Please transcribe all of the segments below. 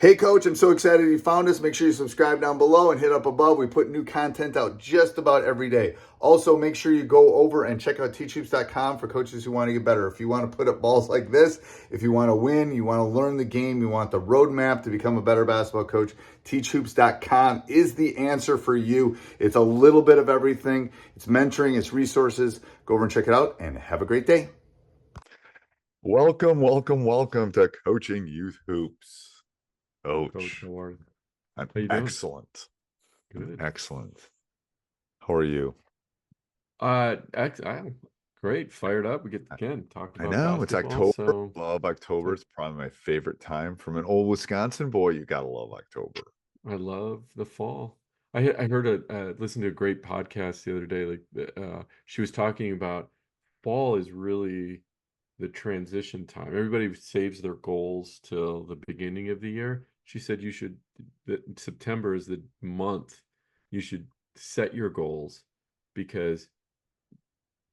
Hey, Coach, I'm so excited you found us. Make sure you subscribe down below and hit up above. We put new content out just about every day. Also, make sure you go over and check out Teachhoops.com for coaches who want to get better. If you want to put up balls like this, if you want to win, you want to learn the game, you want the roadmap to become a better basketball coach, Teachhoops.com is the answer for you. It's a little bit of everything. It's mentoring, it's resources. Go over and check it out and have a great day. Welcome to Coaching Youth Hoops. Coach, Coach, how are you? I'm How you doing? excellent. I'm Good. excellent. How are you? I'm great. Fired up. We get again talked I about know it's basketball. October. So Love October. It's probably my favorite time. From an old Wisconsin boy, you gotta love October. I love the fall. I heard listened to a great podcast the other day. She was talking about fall is really the transition time. Everybody saves their goals till the beginning of the year. She said that September is the month you should set your goals because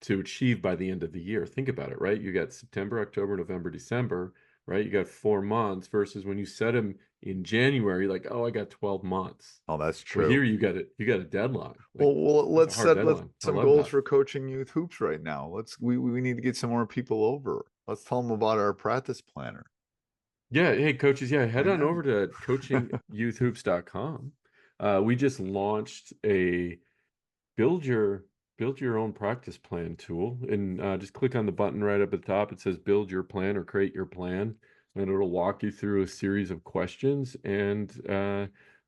to achieve by the end of the year. Think about it, right? You got September, October, November, December, right? You got 4 months versus when you set them in January, like, oh, I got 12 months. Oh, that's Well, true. here you got a deadline. Like Well, it's a let's hard set deadline. I some love goals that. for Coaching Youth Hoops right now. We need to get some more people over. Let's tell them about our practice planner. Yeah, hey coaches, yeah, head I on know. over to coachingyouthhoops.com. We just launched a build your build your own practice plan tool, and just click on the button right up at the top. It says build your plan or create your plan, and it'll walk you through a series of questions, and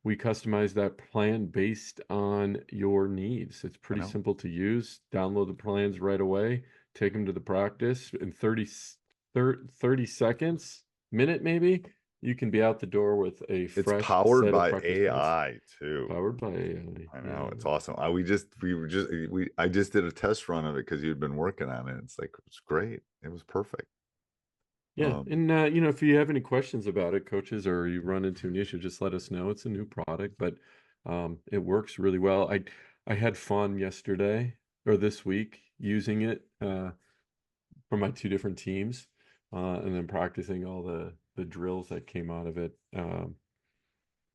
we customize that plan based on your needs. It's I pretty know. simple to use. Download the plans right away, take them to the practice in 30 seconds, minute maybe, you can be out the door with a It's fresh powered set of by practice plans. AI too. Powered by AI. I know, Yeah. it's awesome. I just did a test run of it because you'd been working on it. It's like, it's great. It was perfect. Yeah. And, if you have any questions about it, coaches, or you run into an issue, just let us know. It's a new product, but it works really well. I had fun yesterday or this week using it for my two different teams, and then practicing all the drills that came out of it. All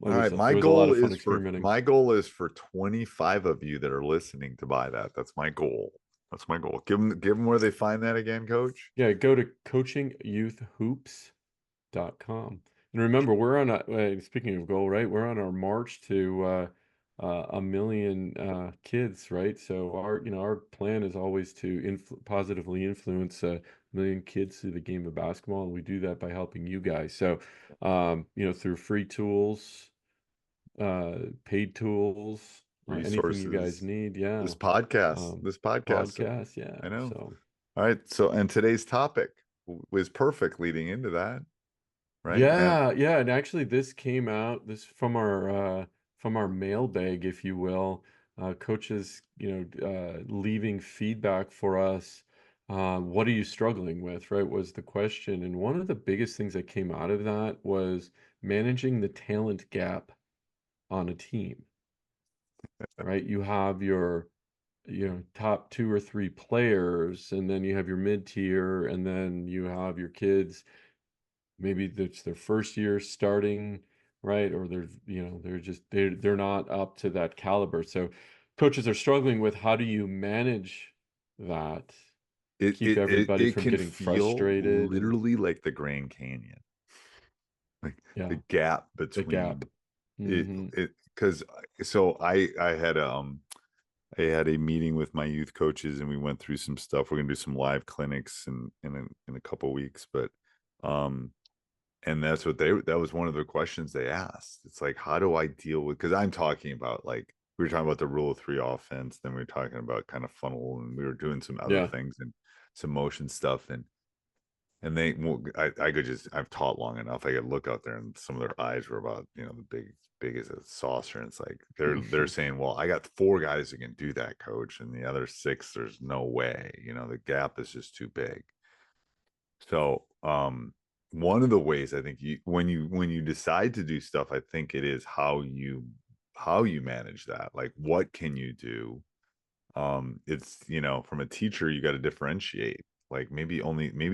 right, It was a lot of fun experimenting. my goal is for 25 of you that are listening to buy that. That's my goal. That's my goal. Give them where they find that again, coach. Yeah, go to coachingyouthhoops.com. And remember, we're on speaking of goal, right? We're on our march to 1 million kids, right? So our plan is always to positively influence 1 million kids through the game of basketball, and we do that by helping you guys. So, through free tools, paid tools, anything you guys Resources. need. Yeah. This podcast. Podcast. Yeah. I know. So. All right. So, and today's topic was perfect leading into that, right? Yeah, and actually this came out this from our mailbag, if you will. Coaches, leaving feedback for us. What are you struggling with, right? Was the question. And one of the biggest things that came out of that was managing the talent gap on a team, right? You have your top two or three players, and then you have your mid-tier, and then you have your kids. Maybe it's their first year starting, right? Or they're not up to that caliber. So coaches are struggling with how do you manage that, keep everybody It from can getting feel frustrated and literally like the Grand Canyon, like the yeah, gap the gap. between it Hmm. it because so I had a meeting with my youth coaches and we went through some stuff. We're gonna do some live clinics in a couple weeks, but um and that was one of the questions they asked. It's like, how do I deal with, because I'm talking about, like, we were talking about the rule of three offense, then we were talking about kind of funnel, and we were doing some other Yeah. things and some motion stuff, and they well, I could just, I've taught long enough. I could look out there and some of their eyes were about, the big as a saucer. And it's like they're saying, well, I got 4 guys that can do that, coach, and the other 6, there's no way. The gap is just too big. So one of the ways, I think, when you decide to do stuff, I think it is how you manage that. Like, what can you do? It's, from a teacher, you got to differentiate. Like, maybe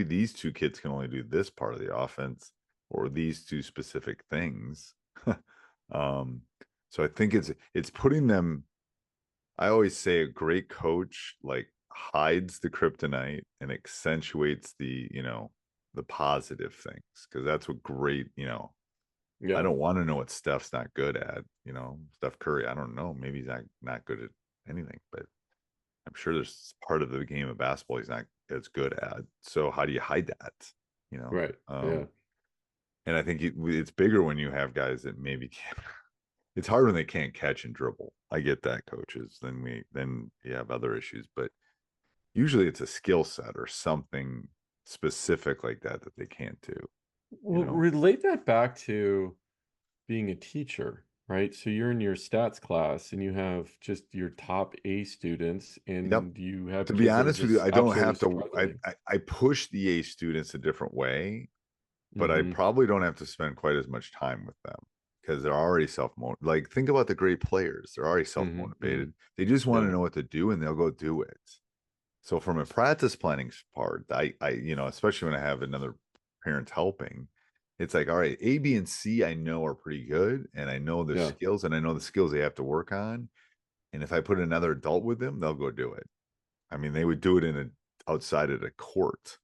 these 2 kids can only do this part of the offense, or these two specific things. So I think it's putting them. I always say a great coach like hides the kryptonite and accentuates the positive things, because that's what great, I Yeah. don't want to know what Steph's not good at, Steph Curry. I don't know. Maybe he's not good at anything, but I'm sure there's part of the game of basketball he's not as good at. So how do you hide that? You know, Right. Yeah. and I think it's bigger when you have guys that maybe can't. It's hard when they can't catch and dribble. I get that, coaches. Then you have other issues, but usually it's a skill set or something specific like that they can't do. You Well, know. relate that back to being a teacher, right? So you're in your stats class and you have just your top A students Yep. and you have To be kids that are honest with you, just I don't absolutely have to. struggling. I push the A students a different way, but I Mm-hmm. probably don't have to spend quite as much time with them because they're already self-motivated. Like, think about the great players. They're already Mm-hmm. Mm-hmm. self-motivated. They just want to Yeah. know what to do and they'll go do it. So from a practice planning part, especially when I have another parent helping, it's like, all right, A, B, and C, I know are pretty good. And I know their Yeah. skills and I know the skills they have to work on. And if I put another adult with them, they'll go do it. I mean, they would do it outside at a court.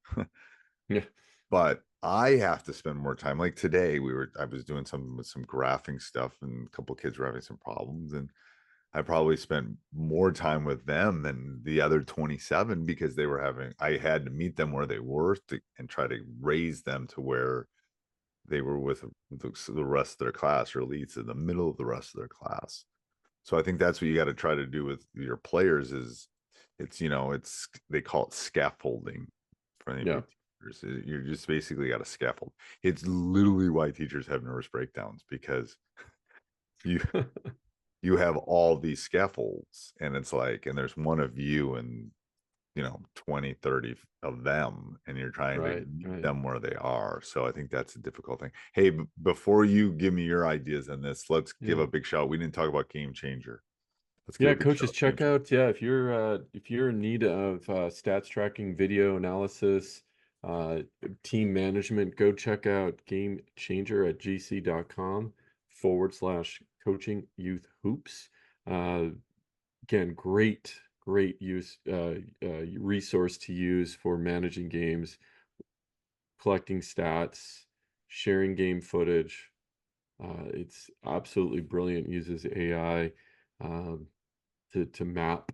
Yeah. But I have to spend more time. Like today, I was doing something with some graphing stuff, and a couple of kids were having some problems, and I probably spent more time with them than the other 27 because I had to meet them where they were and try to raise them to where they were with the rest of their class, or at least in the middle of the rest of their class. So I think that's what you got to try to do with your players is they call it scaffolding for any of Yeah. you teachers. You're just basically got a scaffold. It's literally why teachers have nervous breakdowns, because you you have all these scaffolds and it's like, and there's one of you and 20, 30 of them, and you're trying to Right. meet Right. them where they are. So I think that's a difficult thing. Hey, before you give me your ideas on this, let's give Yeah. a big shout. We didn't talk about Game Changer. Let's give Yeah, a big shout coaches, out to Game check Changer. out, yeah, if you're in need of stats tracking, video analysis, uh, team management, go check out Game Changer at gc.com/coaching youth hoops. Uh, Again, great resource to use for managing games, collecting stats, sharing game footage. It's absolutely brilliant. Uses AI um, to map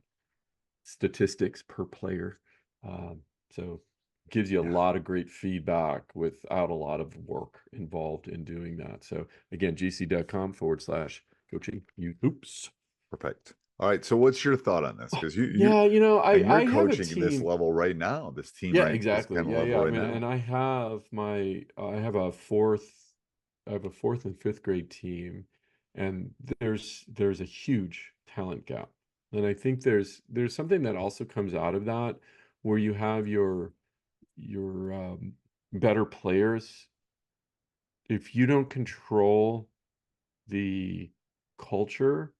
statistics per player. So gives you a Yeah, lot of great feedback without a lot of work involved in doing that. So again, gc.com/coaching youth hoops. perfect. All right. So what's your thought on this? Because Yeah, and you're I have a coaching this team. level right now, this team, Yeah, right? This exactly. kind of Yeah, level yeah. I right mean, now. and I have a fourth and fifth grade team, and there's a huge talent gap. And I think there's something that also comes out of that where you have your better players. If you don't control the culture,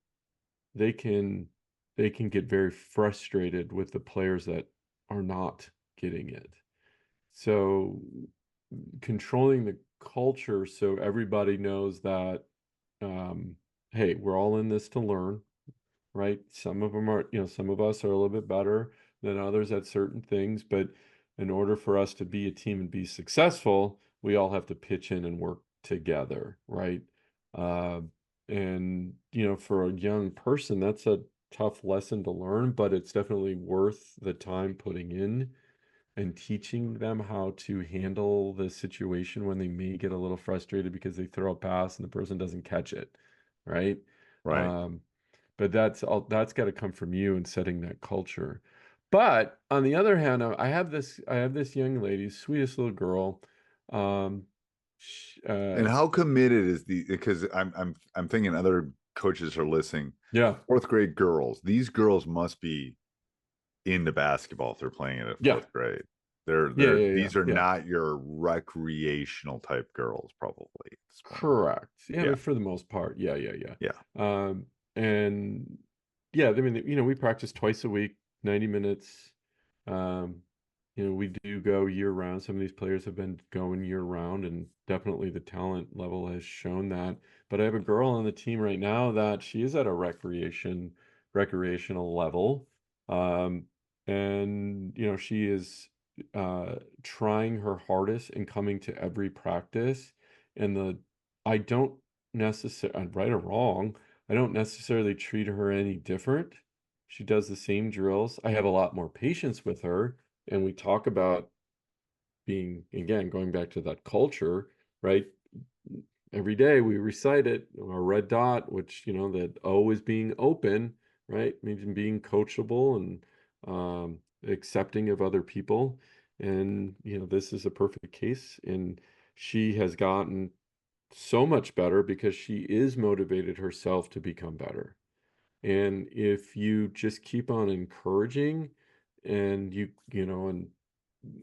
they can they can get very frustrated with the players that are not getting it. So controlling the culture so everybody knows that hey, we're all in this to learn, right? Some of them are, some of us are a little bit better than others at certain things, but in order for us to be a team and be successful, we all have to pitch in and work together, right? Uh, and for a young person, that's a tough lesson to learn, but it's definitely worth the time putting in and teaching them how to handle the situation when they may get a little frustrated because they throw a pass and the person doesn't catch it, right? Right. Um, but that's got to come from you and setting that culture. But on the other hand, I have this young lady, sweetest little girl. Um, sh And how committed is because I'm thinking other coaches are listening. yeah, Fourth grade girls, these girls must be into basketball if they're playing it at yeah, fourth grade. yeah, They're yeah, yeah, these are yeah. not your recreational type girls, probably at this point. Correct. Yeah, Yeah. but for the most part, yeah, yeah, yeah. Yeah. And yeah, I mean, we practice twice a week, 90 minutes. Um, we do go year round. Some of these players have been going year round, and definitely the talent level has shown that. But I have a girl on the team right now that she is at a recreational level. Um, and she is trying her hardest and coming to every practice. And I don't necessarily, right or wrong, I don't necessarily treat her any different. She does the same drills. I have a lot more patience with her, and we talk about being, again, going back to that culture, right? Every day we recite it, our red dot, which, that O is being open, right? Means being coachable and accepting of other people. And, this is a perfect case. And she has gotten so much better because she is motivated herself to become better. And if you just keep on encouraging, and and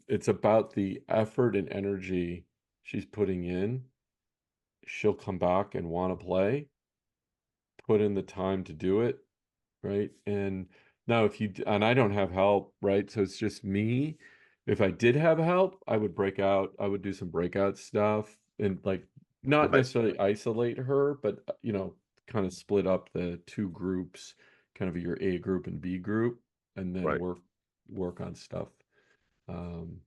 it's about the effort and energy she's putting in, she'll come back and want to play, put in the time to do it, right? And now and I don't have help, right? So it's just me. If I did have help, I would break out, I would do some breakout stuff, and like not Right. necessarily isolate her, but kind of split up the two groups, kind of your A group and B group, and then Right. work on stuff. Um,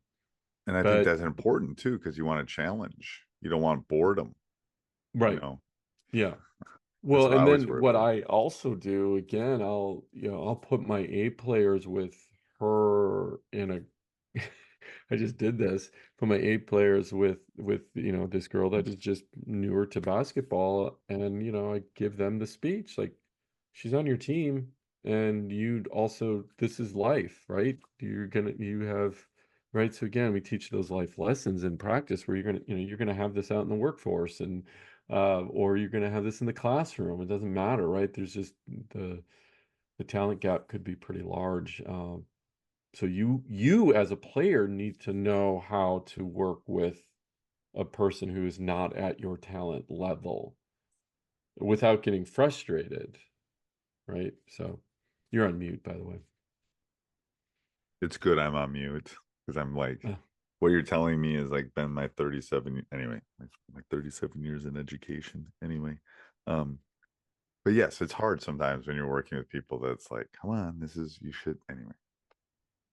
And I think but that's important too, because you want to challenge. You don't want boredom, you right, know. yeah. That's Well, what I and always then worry what about. I also do, again, I'll put my A players with her in a I just did this, put my A players with this girl that is just newer to basketball, and I give them the speech like, she's on your team, and you'd also, this is life, right? You have, right? So again, we teach those life lessons in practice where you're gonna have this out in the workforce, and or you're going to have this in the classroom. It doesn't matter, right? There's just the talent gap could be pretty large. So you as a player need to know how to work with a person who is not at your talent level without getting frustrated, right? So you're on mute, by the way. It's good I'm on mute because I'm like, Uh, what you're telling me is like been my 37 anyway, like 37 years in education anyway. Um, but yes, it's hard sometimes when you're working with people that's like, come on, you should anyway.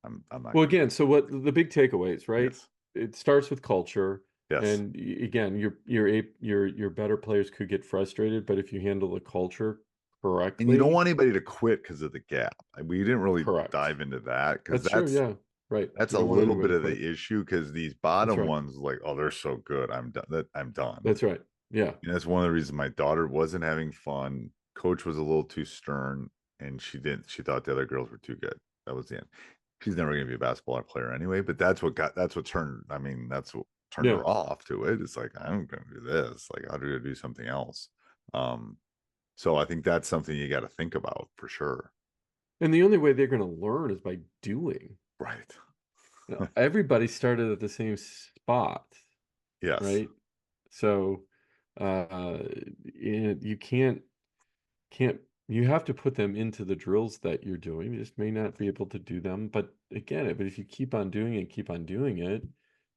I'm not well, gonna. again, so what the big takeaways, right? Yes. It starts with culture. Yes. And again, your better players could get frustrated, but if you handle the culture And you don't correctly, want anybody to quit because of the gap. We didn't really correct. dive into that because That's true, yeah. Right. that's You a don't want little anyone bit to of quit. the issue because these That's bottom right. ones, like, oh, they're so good. I'm done. I'm done. That's right. Yeah. And that's one of the reasons my daughter wasn't having fun. Coach was a little too stern, and she thought the other girls were too good. That was the end. She's never going to be a basketball player anyway, but that's what turned, I mean, that's what turned Yeah. her off to it. It's like, I'm going to do this. Like, how do I do something else? So I think that's something you got to think about for sure. And the only way they're going to learn is by doing. Right. Everybody started at the same spot, Yes. right? So uh you can't you have to put them into the drills that you're doing. You just may not be able to do them, but again, but if you keep on doing it,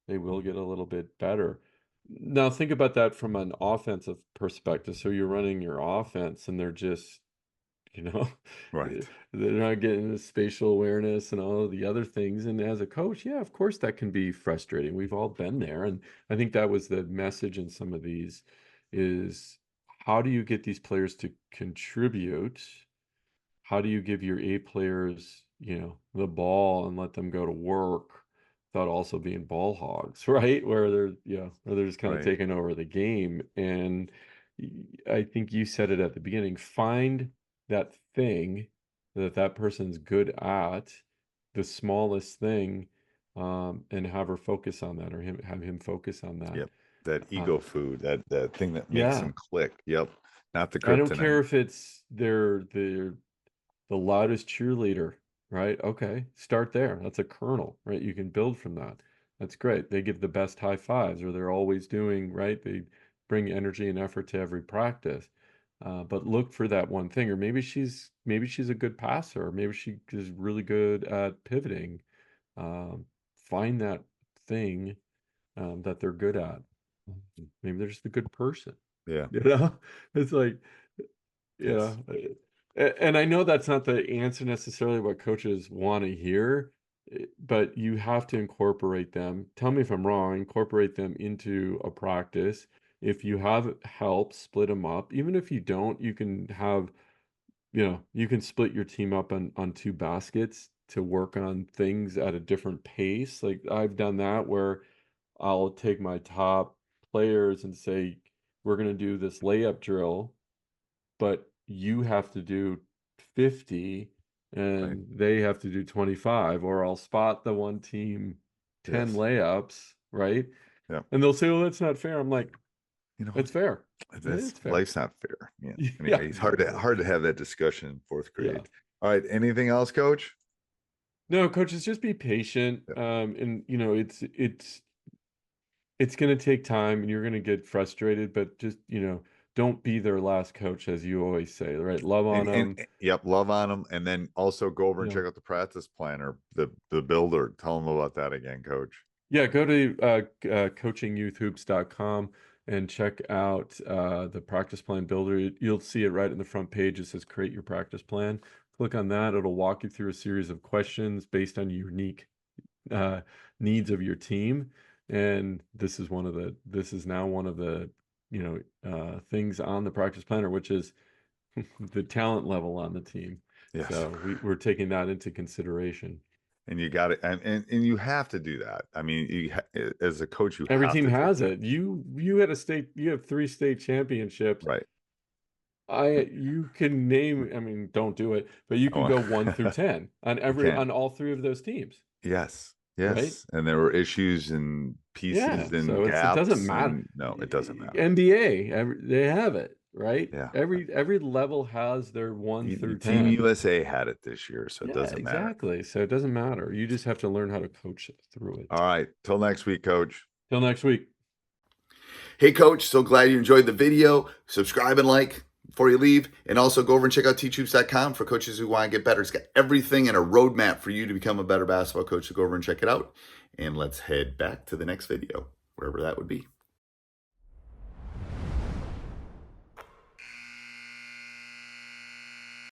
they will get a little bit better. Now think about that from an offensive perspective. So you're running your offense and they're just, you know, Right. they're not getting the spatial awareness and all of the other things. And as a coach, yeah, of course that can be frustrating. We've all been there. And I think that was the message in some of these is, how do you get these players to contribute? How do you give your A players, the ball and let them go to work without also being ball hogs, right? Where they're just kind of Right. taking over the game. And I think you said it at the beginning, find that thing that person's good at, the smallest thing, and have her focus on that, or have him focus on that. Yep. That Uh, ego food, that thing that makes yeah, them click. Yep. Not the I don't care kryptonite. if it's the loudest cheerleader, right? Okay, start there. That's a kernel, right? You can build from that. That's great. They give the best high fives, or they're always doing, right? They bring energy and effort to every practice. But look for that one thing, or maybe she's a good passer, or maybe she is really good at pivoting. Um, find that thing that they're good at. Maybe they're just a good person. Yeah. You know, it's like, Yes. and I know that's not the answer necessarily what coaches want to hear, but you have to incorporate them. Tell me if I'm wrong, incorporate them into a practice. If you have help, split them up. Even if you don't, you can have, you can split your team up on two baskets to work on things at a different pace. Like I've done that where I'll take my top players and say, we're going to do this layup drill, but you have to do 50 Right. and they have to do 25, or I'll spot the one team 10 Yes. layups, right? Yeah. And they'll say, well, that's not fair. I'm like, You know, it's fair. that's It's fair. life's not fair. Yeah. Yeah, Anyway, it's hard exactly. to have that discussion in fourth grade. Yeah. All right. Anything else, Coach? No, coaches, just be patient. Yeah. And it's going to take time and you're going to get frustrated, but just, don't be their last coach, as you always say, right? Love on them. Yep, love on them, and then also go over and Yeah. check out the practice planner, the builder. Tell them about that again, Coach. Yeah, go to coachingyouthhoops.com and check out the practice plan builder. You'll see it right in the front page. It says create your practice plan. Click on that. It'll walk you through a series of questions based on your unique needs of your team. And this is now one of the things on the practice planner, which is the talent level on the team. Yes. So we're taking that into consideration. And you got it, and you have to do that. I mean, as a coach, Every have team to has it. You have 3 state championships. right. You can name, I mean, don't do it, but you can go 1 through 10 on all 3 of those teams. Yes. Right? Yes. And there were issues and Yeah. pieces and So it gaps. doesn't matter. No, it doesn't matter. NBA, they have it, right? Yeah. Every level has their 1 through 10. Team USA had it this year, so it doesn't matter. Exactly. So it doesn't matter. You just have to learn how to coach through it. All right. Till next week, Coach. Till next week. Hey, Coach, so glad you enjoyed the video. Subscribe and like before you leave. And also go over and check out teachhoops.com for coaches who want to get better. It's got everything and a roadmap for you to become a better basketball coach. So go over and check it out. And let's head back to the next video, wherever that would be.